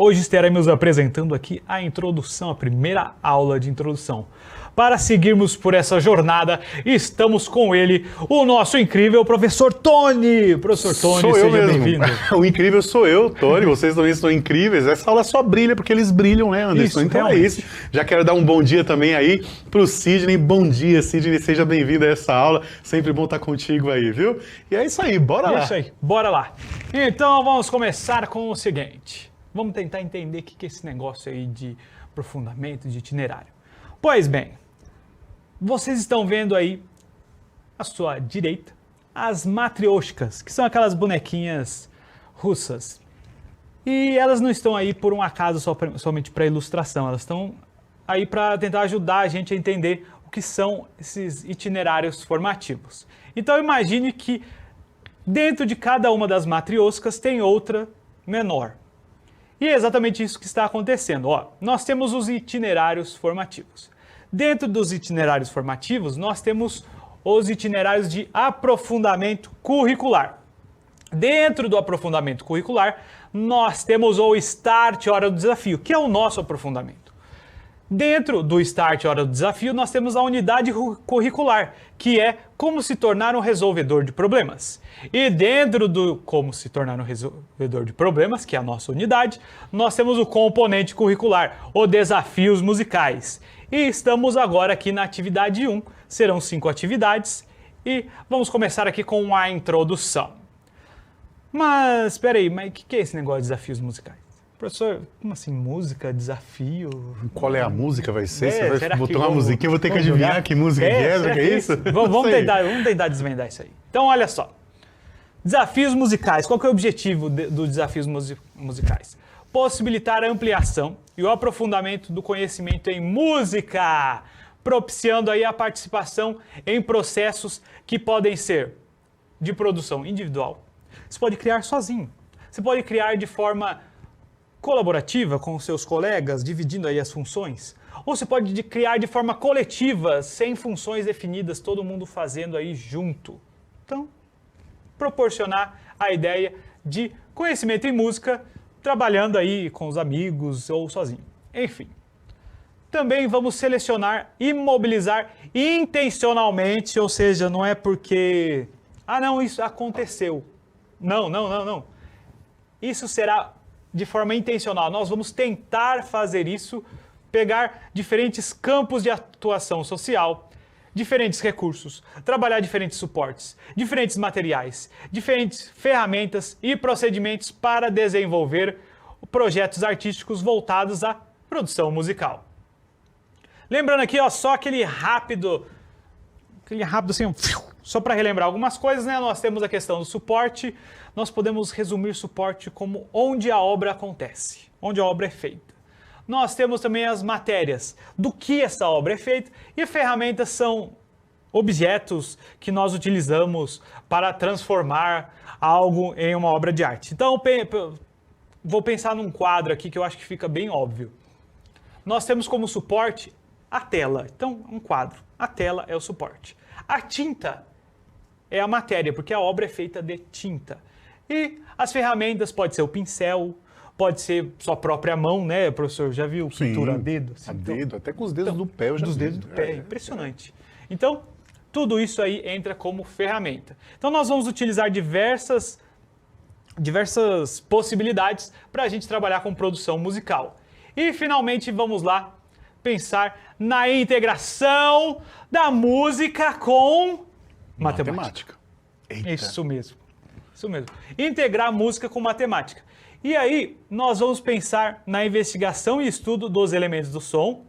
Hoje estaremos apresentando aqui a introdução, a primeira aula de introdução. Para seguirmos por essa jornada, estamos com ele, o nosso incrível professor Tony. Professor Tony, seja bem-vindo. O incrível sou eu, Tony, vocês também são incríveis. Essa aula só brilha porque eles brilham, né, Anderson? Isso, então realmente. é isso. Já quero dar um bom dia também aí pro Sidney. Bom dia, Sidney, seja bem-vindo a essa aula. Sempre bom estar contigo aí, viu? E é isso aí, bora lá. É isso aí, bora lá. Então vamos começar com o seguinte. Vamos tentar entender o que é esse negócio aí de aprofundamento, de itinerário. Pois bem, vocês estão vendo aí à sua direita as matrioshkas, que são aquelas bonequinhas russas. E elas não estão aí por um acaso somente para ilustração, elas estão aí para tentar ajudar a gente a entender o que são esses itinerários formativos. Então imagine que dentro de cada uma das matrioshkas tem outra menor. E é exatamente isso que está acontecendo. Ó, nós temos os itinerários formativos. Dentro dos itinerários formativos, nós temos os itinerários de aprofundamento curricular. Dentro do aprofundamento curricular, nós temos o Start Hora do Desafio, que é o nosso aprofundamento. Dentro do Start Hora do Desafio, nós temos a unidade curricular, que é como se tornar um resolvedor de problemas. E dentro do como se tornar um resolvedor de problemas, que é a nossa unidade, nós temos o componente curricular, os desafios musicais. E estamos agora aqui na atividade 1, serão 5 atividades, e vamos começar aqui com a introdução. Mas, espera aí, mas o que é esse negócio de desafios musicais? Professor, como assim, música, desafio? Qual é a música vai ser? É, Você vai botar uma musiquinha, eu vou ter que adivinhar jogar? que música que é isso? Vamos tentar desvendar isso aí. Então, olha só. Desafios musicais. Qual que é o objetivo dos desafios musicais? Possibilitar a ampliação e o aprofundamento do conhecimento em música, propiciando aí a participação em processos que podem ser de produção individual. Você pode criar sozinho. Você pode criar de forma colaborativa com seus colegas, dividindo aí as funções. Ou você pode criar de forma coletiva, sem funções definidas, todo mundo fazendo aí junto. Então, proporcionar a ideia de conhecimento em música, trabalhando aí com os amigos ou sozinho. Enfim. Também vamos selecionar e mobilizar intencionalmente, ou seja, não é porque... Ah, não, isso aconteceu. Não. Isso será de forma intencional. Nós vamos tentar fazer isso, pegar diferentes campos de atuação social, diferentes recursos, trabalhar diferentes suportes, diferentes materiais, diferentes ferramentas e procedimentos para desenvolver projetos artísticos voltados à produção musical. Lembrando aqui, ó, só aquele rápido assim, só para relembrar algumas coisas, né? Nós temos a questão do suporte, nós podemos resumir suporte como onde a obra acontece, onde a obra é feita. Nós temos também as matérias, do que essa obra é feita, e ferramentas são objetos que nós utilizamos para transformar algo em uma obra de arte. Então, vou pensar num quadro aqui que eu acho que fica bem óbvio. Nós temos como suporte a tela. Então, um quadro. A tela é o suporte. A tinta é a matéria, porque a obra é feita de tinta. E as ferramentas pode ser o pincel, pode ser sua própria mão, né, professor? Já viu pintura a dedo? Assim, a dedo, até com os dedos do pé eu já vi. Dos dedos do pé, impressionante. Então, tudo isso aí entra como ferramenta. Então, nós vamos utilizar diversas possibilidades para a gente trabalhar com produção musical. E, finalmente, vamos lá pensar na integração da música com matemática. Eita. Isso mesmo. Integrar a música com matemática. E aí, nós vamos pensar na investigação e estudo dos elementos do som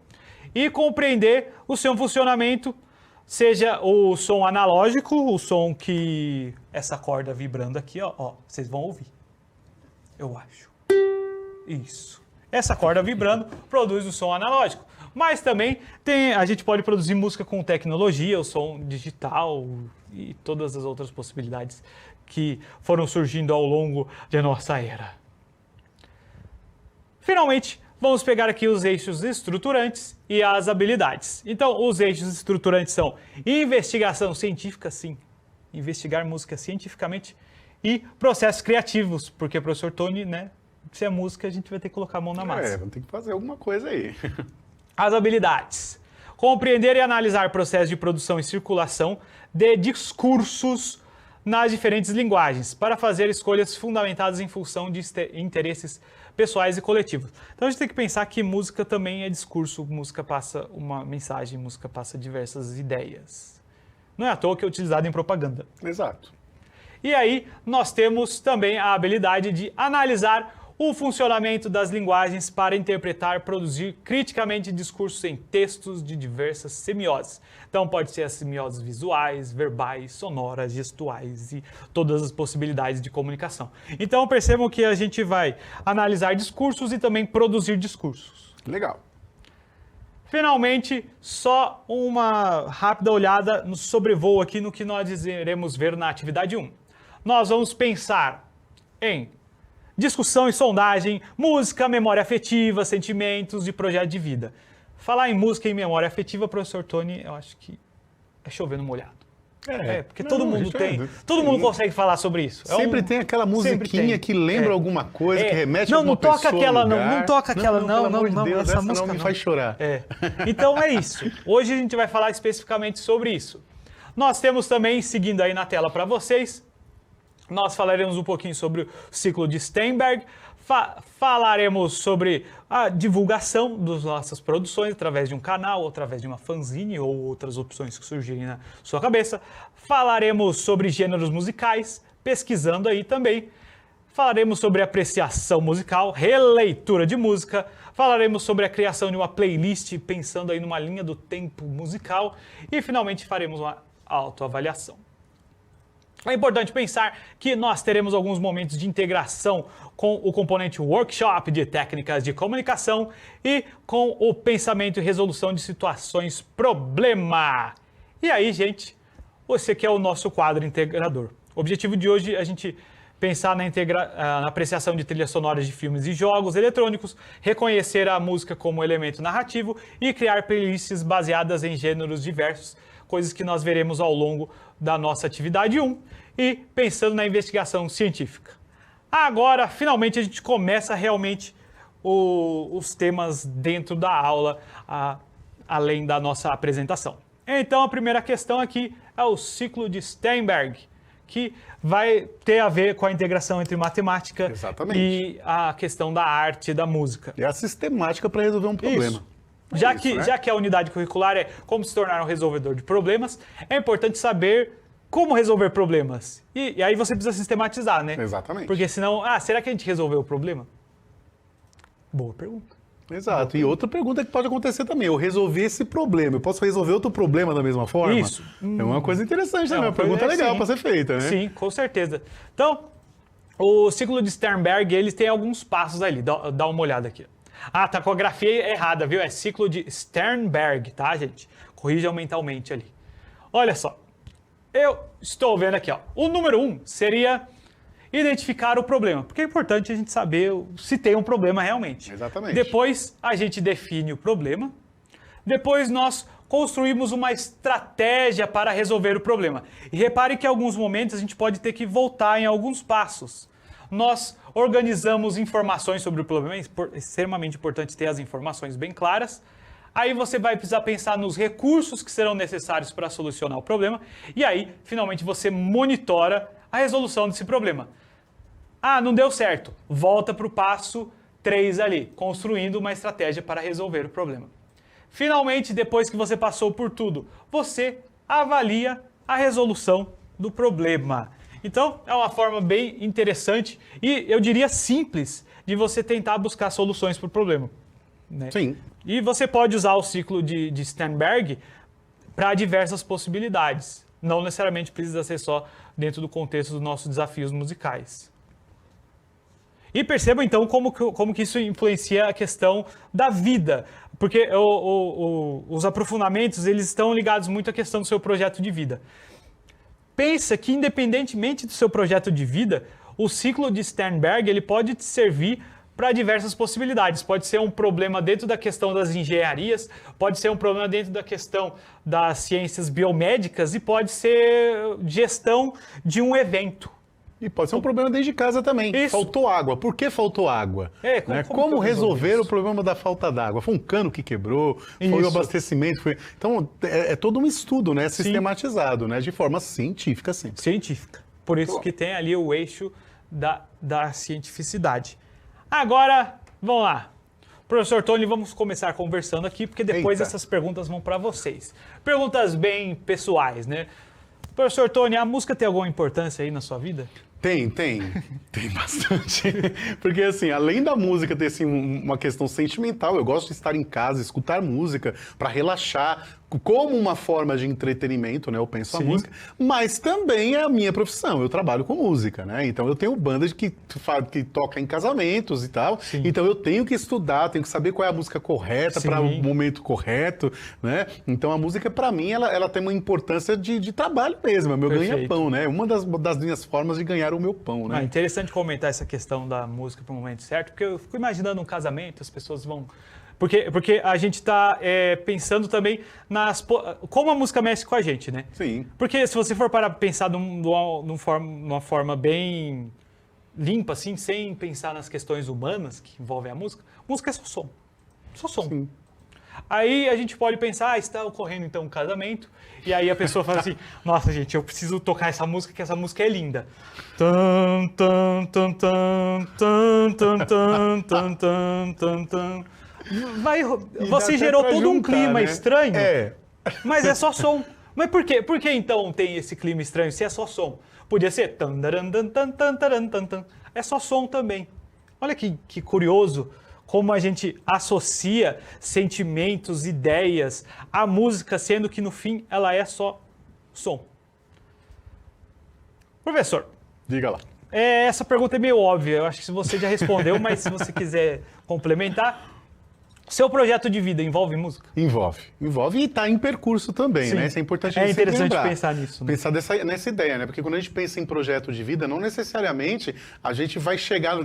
e compreender o seu funcionamento, seja o som analógico, o som que essa corda vibrando aqui, ó, vocês vão ouvir. Eu acho. Isso. Essa corda vibrando produz o som analógico. Mas também a gente pode produzir música com tecnologia, o som digital e todas as outras possibilidades que foram surgindo ao longo de nossa era. Finalmente, vamos pegar aqui os eixos estruturantes e as habilidades. Então, os eixos estruturantes são investigação científica, sim, investigar música cientificamente, e processos criativos, porque o professor Tony, né, Se é música, a gente vai ter que colocar a mão na massa. Vamos ter que fazer alguma coisa aí. As habilidades. Compreender e analisar processos de produção e circulação de discursos nas diferentes linguagens, para fazer escolhas fundamentadas em função de interesses pessoais e coletivos. Então a gente tem que pensar que música também é discurso, música passa uma mensagem, música passa diversas ideias. Não é à toa que é utilizado em propaganda. Exato. E aí nós temos também a habilidade de analisar o funcionamento das linguagens para interpretar, produzir criticamente discursos em textos de diversas semioses. Então pode ser as semioses visuais, verbais, sonoras, gestuais e todas as possibilidades de comunicação. Então percebam que a gente vai analisar discursos e também produzir discursos. Legal. Finalmente, só uma rápida olhada no sobrevoo aqui no que nós iremos ver na atividade 1. Nós vamos pensar em discussão e sondagem, música, memória afetiva, sentimentos e projeto de vida. Falar em música e memória afetiva, professor Tony, eu acho que é chover no molhado. Porque todo mundo tem, todo mundo consegue falar sobre isso. Sempre tem aquela musiquinha que lembra alguma coisa, que remete a alguma pessoa. Não toca aquela, não toca aquela, não, Deus, essa música não me faz chorar. Então é isso. Hoje a gente vai falar especificamente sobre isso. Nós temos também, seguindo aí na tela para vocês, nós falaremos um pouquinho sobre o ciclo de Sternberg, falaremos sobre a divulgação das nossas produções através de um canal, ou através de uma fanzine ou outras opções que surgirem na sua cabeça. Falaremos sobre gêneros musicais, pesquisando aí também. Falaremos sobre apreciação musical, releitura de música. Falaremos sobre a criação de uma playlist, pensando aí numa linha do tempo musical. E finalmente faremos uma autoavaliação. É importante pensar que nós teremos alguns momentos de integração com o componente workshop de técnicas de comunicação e com o pensamento e resolução de situações problema. E aí, gente, esse aqui é o nosso quadro integrador. O objetivo de hoje é a gente pensar na apreciação de trilhas sonoras de filmes e jogos eletrônicos, reconhecer a música como elemento narrativo e criar playlists baseadas em gêneros diversos, coisas que nós veremos ao longo da nossa atividade 1, e pensando na investigação científica. Agora, finalmente, a gente começa realmente os temas dentro da aula, além da nossa apresentação. Então, a primeira questão aqui é o ciclo de Sternberg, que vai ter a ver com a integração entre matemática e a questão da arte e da música. É a sistemática para resolver um problema. Isso. Já que a unidade curricular é como se tornar um resolvedor de problemas, é importante saber como resolver problemas. E aí você precisa sistematizar, né? Exatamente. Porque senão, será que a gente resolveu o problema? Boa pergunta. Exato. E outra pergunta que pode acontecer também, eu resolvi esse problema, eu posso resolver outro problema da mesma forma? Isso. É uma coisa interessante também, uma pergunta legal para ser feita, né? Sim, com certeza. Então, o ciclo de Sternberg, ele tem alguns passos ali, dá uma olhada aqui. Tá com a grafia errada, viu? É ciclo de Sternberg, tá, gente? Corrija mentalmente ali. Olha só, eu estou vendo aqui, ó. O número 1 seria identificar o problema, porque é importante a gente saber se tem um problema realmente. Exatamente. Depois a gente define o problema, depois nós construímos uma estratégia para resolver o problema. E repare que em alguns momentos a gente pode ter que voltar em alguns passos. Nós organizamos informações sobre o problema, é extremamente importante ter as informações bem claras. Aí você vai precisar pensar nos recursos que serão necessários para solucionar o problema. E aí, finalmente, você monitora a resolução desse problema. Não deu certo. Volta para o passo 3 ali, construindo uma estratégia para resolver o problema. Finalmente, depois que você passou por tudo, você avalia a resolução do problema. Então, é uma forma bem interessante e, eu diria, simples de você tentar buscar soluções para o problema. Né? Sim. E você pode usar o ciclo de Sternberg para diversas possibilidades. Não necessariamente precisa ser só dentro do contexto dos nossos desafios musicais. E percebam então como que isso influencia a questão da vida. Porque os aprofundamentos eles estão ligados muito à questão do seu projeto de vida. Pensa que independentemente do seu projeto de vida, o ciclo de Sternberg ele pode te servir para diversas possibilidades. Pode ser um problema dentro da questão das engenharias, pode ser um problema dentro da questão das ciências biomédicas e pode ser gestão de um evento. E pode ser um problema dentro de casa também. Isso. Faltou água. Por que faltou água? Como que Como eu resolvo resolver isso? o problema da falta d'água? Foi um cano que quebrou? Foi o Isso. abastecimento? Então, é todo um estudo, né? Sistematizado, né? De forma científica, sempre. Científica. Por isso que tem ali o eixo da cientificidade. Agora, vamos lá. Professor Tony, vamos começar conversando aqui, porque depois Eita. essas perguntas vão para vocês. Perguntas bem pessoais, né? Professor Tony, a música tem alguma importância aí na sua vida? Tem bastante. Porque, assim, além da música ter, assim, uma questão sentimental, eu gosto de estar em casa, escutar música para relaxar, como uma forma de entretenimento, né? Eu penso a Sim. música, mas também é a minha profissão, eu trabalho com música, né? Então eu tenho banda que toca em casamentos e tal, Sim. então eu tenho que estudar, tenho que saber qual é a música correta Sim. para o momento correto, né? Então a música, para mim, ela tem uma importância de trabalho mesmo, é meu Perfeito. ganha-pão, né? Uma das minhas formas de ganhar o meu pão, né? Interessante comentar essa questão da música para o momento certo, porque eu fico imaginando um casamento, as pessoas vão... Porque a gente está pensando também como a música mexe com a gente, né? Sim. Porque se você for parar para pensar numa forma bem limpa, assim, sem pensar nas questões humanas que envolvem a música é só som. Só som. Sim. Aí a gente pode pensar, está ocorrendo então um casamento, e aí a pessoa fala assim, nossa gente, eu preciso tocar essa música, que essa música é linda. Tum, tum, tum, tum, tum, tum, tum, tum, tum, tum, tum. Você dá gerou até pra todo um juntar, clima né? estranho, É. mas é só som. Mas por quê? Por que então tem esse clima estranho se é só som? Podia ser... tan, taran, tan, tan, tan, taran, tan, tan. É só som também. Olha que curioso como a gente associa sentimentos, ideias à música, sendo que no fim ela é só som. Professor, Diga lá. essa pergunta é meio óbvia, eu acho que você já respondeu, mas se você quiser complementar, seu projeto de vida envolve música? Envolve e está em percurso também, Sim. né? Isso é importante É a gente sempre interessante lembrar. pensar nisso, né? Pensar nessa ideia, né? Porque quando a gente pensa em projeto de vida, não necessariamente a gente vai chegar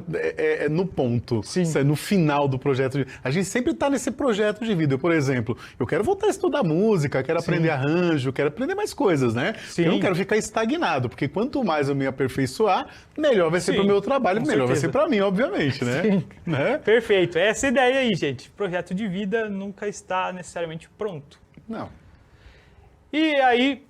no ponto, Sim. no final do projeto de vida. A gente sempre está nesse projeto de vida. Por exemplo, eu quero voltar a estudar música, quero aprender arranjo, quero aprender mais coisas, né? Sim. Eu não quero ficar estagnado, porque quanto mais eu me aperfeiçoar, melhor vai ser Sim, para o meu trabalho, com melhor vai certeza. ser para mim, obviamente, né? Sim. Né? Perfeito, é essa ideia aí, gente. Projeto de vida nunca está necessariamente pronto. Não. E aí,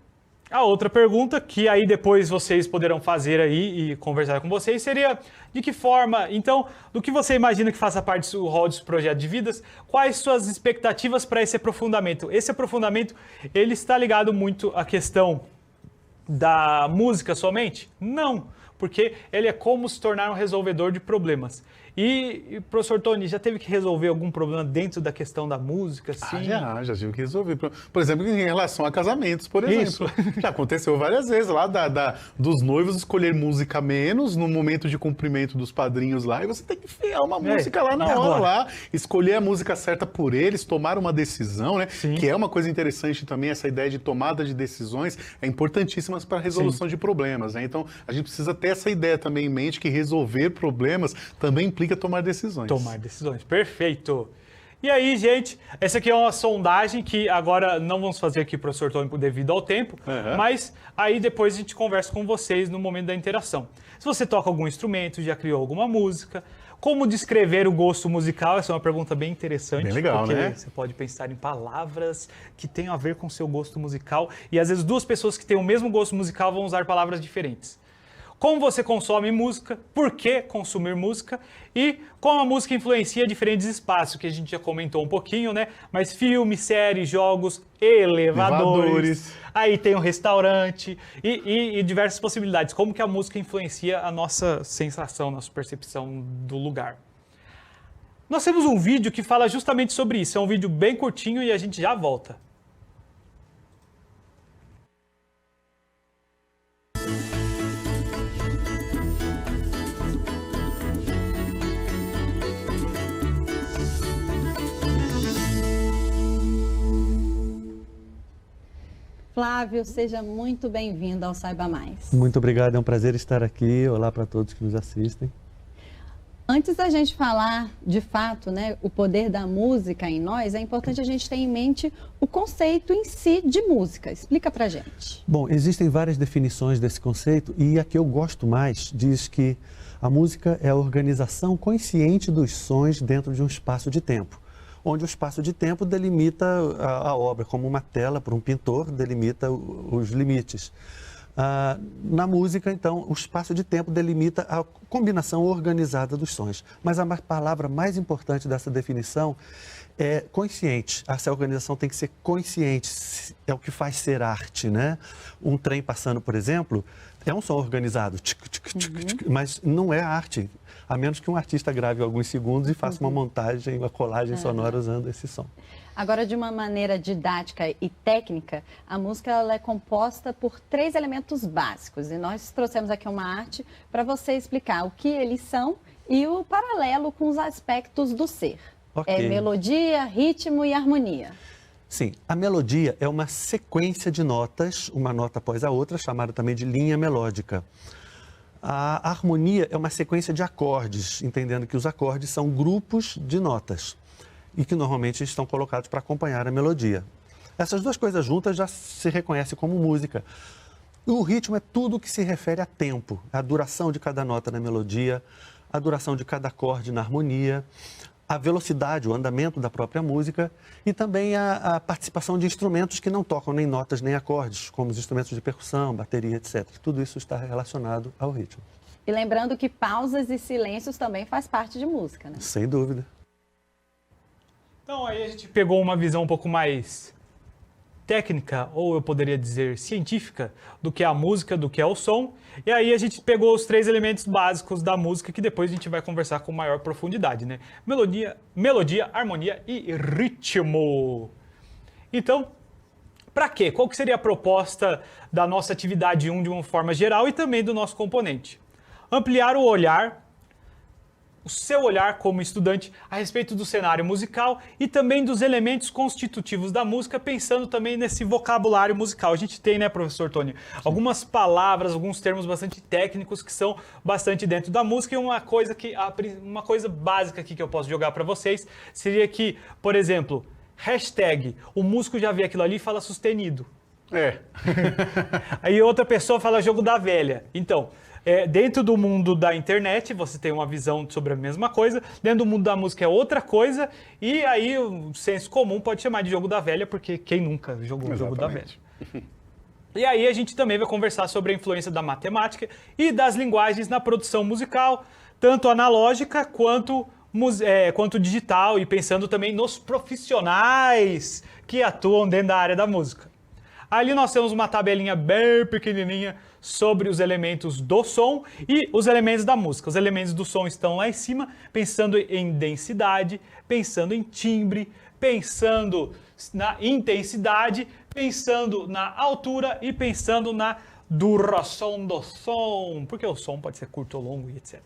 a outra pergunta, que aí depois vocês poderão fazer aí e conversar com vocês, seria de que forma, então, do que você imagina que faça parte do rol desse projeto de vidas, quais suas expectativas para esse aprofundamento? Esse aprofundamento, ele está ligado muito à questão da música somente? Não, porque ele é como se tornar um resolvedor de problemas. E professor Tony, já teve que resolver algum problema dentro da questão da música? Sim. Já tive que resolver. Por exemplo, em relação a casamentos, por exemplo. Isso. Já aconteceu várias vezes lá dos noivos escolher música menos no momento de cumprimento dos padrinhos lá, e você tem que enfiar uma música lá na e hora, agora? lá, escolher a música certa por eles, tomar uma decisão, né? Sim. Que é uma coisa interessante também, essa ideia de tomada de decisões é importantíssima para a resolução de problemas, né? Então, a gente precisa ter essa ideia também em mente que resolver problemas também implica tomar decisões. Tomar decisões, perfeito. E aí, gente, essa aqui é uma sondagem que agora não vamos fazer aqui, professor Tony, devido ao tempo, mas aí depois a gente conversa com vocês no momento da interação. Se você toca algum instrumento, já criou alguma música, como descrever o gosto musical? Essa é uma pergunta bem interessante. Bem legal, porque né? você pode pensar em palavras que tenham a ver com o seu gosto musical e às vezes duas pessoas que têm o mesmo gosto musical vão usar palavras diferentes. Como você consome música, por que consumir música e como a música influencia diferentes espaços, que a gente já comentou um pouquinho, né? Mas filmes, séries, jogos, elevadores, aí tem um restaurante e diversas possibilidades. Como que a música influencia a nossa sensação, nossa percepção do lugar. Nós temos um vídeo que fala justamente sobre isso, é um vídeo bem curtinho e a gente já volta. Flávio, seja muito bem-vindo ao Saiba Mais. Muito obrigado, é um prazer estar aqui. Olá para todos que nos assistem. Antes da gente falar, de fato, né, o poder da música em nós, é importante a gente ter em mente o conceito em si de música. Explica pra gente. Bom, existem várias definições desse conceito e a que eu gosto mais diz que a música é a organização consciente dos sons dentro de um espaço de tempo, onde o espaço de tempo delimita a obra, como uma tela para um pintor delimita os limites. Na música, então, o espaço de tempo delimita a combinação organizada dos sons. Mas a palavra mais importante dessa definição é consciente. Essa organização tem que ser consciente, é o que faz ser arte, né? Um trem passando, por exemplo, é um som organizado, mas não é arte, a menos que um artista grave alguns segundos e faça uma montagem, uma colagem sonora usando esse som. Agora, de uma maneira didática e técnica, a música ela é composta por 3 elementos básicos. E nós trouxemos aqui uma arte para você explicar o que eles são e o paralelo com os aspectos do ser. Ok. É melodia, ritmo e harmonia. Sim, a melodia é uma sequência de notas, uma nota após a outra, chamada também de linha melódica. A harmonia é uma sequência de acordes, entendendo que os acordes são grupos de notas e que normalmente estão colocados para acompanhar a melodia. Essas duas coisas juntas já se reconhece como música. O ritmo é tudo que se refere a tempo, a duração de cada nota na melodia, a duração de cada acorde na harmonia, a velocidade, o andamento da própria música e também a participação de instrumentos que não tocam nem notas nem acordes, como os instrumentos de percussão, bateria, etc. Tudo isso está relacionado ao ritmo. E lembrando que pausas e silêncios também faz parte de música, né? Sem dúvida. Então aí a gente pegou uma visão um pouco mais técnica, ou eu poderia dizer científica, do que é a música, do que é o som. E aí a gente pegou os 3 elementos básicos da música que depois a gente vai conversar com maior profundidade, né? Melodia, harmonia e ritmo. Então, para quê? Qual que seria a proposta da nossa atividade 1 de uma forma geral e também do nosso componente? Ampliar o olhar, o seu olhar como estudante a respeito do cenário musical e também dos elementos constitutivos da música, pensando também nesse vocabulário musical. A gente tem, né, professor Tony, algumas palavras, alguns termos bastante técnicos que são bastante dentro da música e uma coisa básica aqui que eu posso jogar para vocês seria que, por exemplo, hashtag, o músico já vê aquilo ali e fala sustenido. Aí outra pessoa fala jogo da velha. Então, dentro do mundo da internet, você tem uma visão sobre a mesma coisa. Dentro do mundo da música é outra coisa. E aí o senso comum pode chamar de jogo da velha, porque quem nunca jogou o jogo da velha? E aí a gente também vai conversar sobre a influência da matemática e das linguagens na produção musical, tanto analógica quanto digital, e pensando também nos profissionais que atuam dentro da área da música. Ali nós temos uma tabelinha bem pequenininha sobre os elementos do som e os elementos da música. Os elementos do som estão lá em cima, pensando em densidade, pensando em timbre, pensando na intensidade, pensando na altura e pensando na duração do som, porque o som pode ser curto ou longo e etc.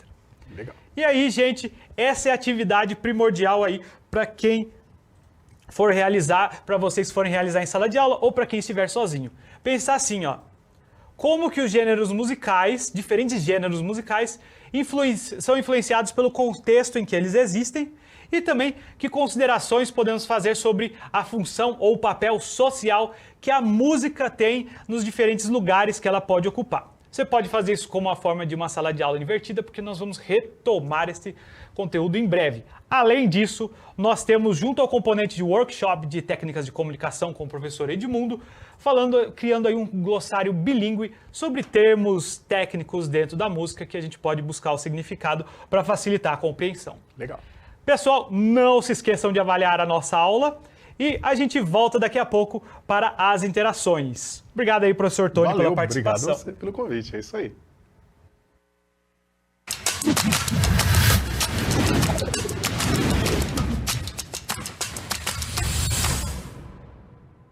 Legal. E aí, gente, essa é a atividade primordial aí para quem for realizar, para vocês forem realizar em sala de aula ou para quem estiver sozinho. Pensar assim, ó, como que os gêneros musicais, diferentes gêneros musicais, são influenciados pelo contexto em que eles existem e também que considerações podemos fazer sobre a função ou o papel social que a música tem nos diferentes lugares que ela pode ocupar. Você pode fazer isso como uma forma de uma sala de aula invertida, porque nós vamos retomar esse conteúdo em breve. Além disso, nós temos, junto ao componente de workshop de técnicas de comunicação com o professor Edmundo, criando aí um glossário bilíngue sobre termos técnicos dentro da música que a gente pode buscar o significado para facilitar a compreensão. Legal. Pessoal, não se esqueçam de avaliar a nossa aula e a gente volta daqui a pouco para as interações. Obrigado aí, professor Tony, pela participação. Obrigado a você pelo convite, é isso aí.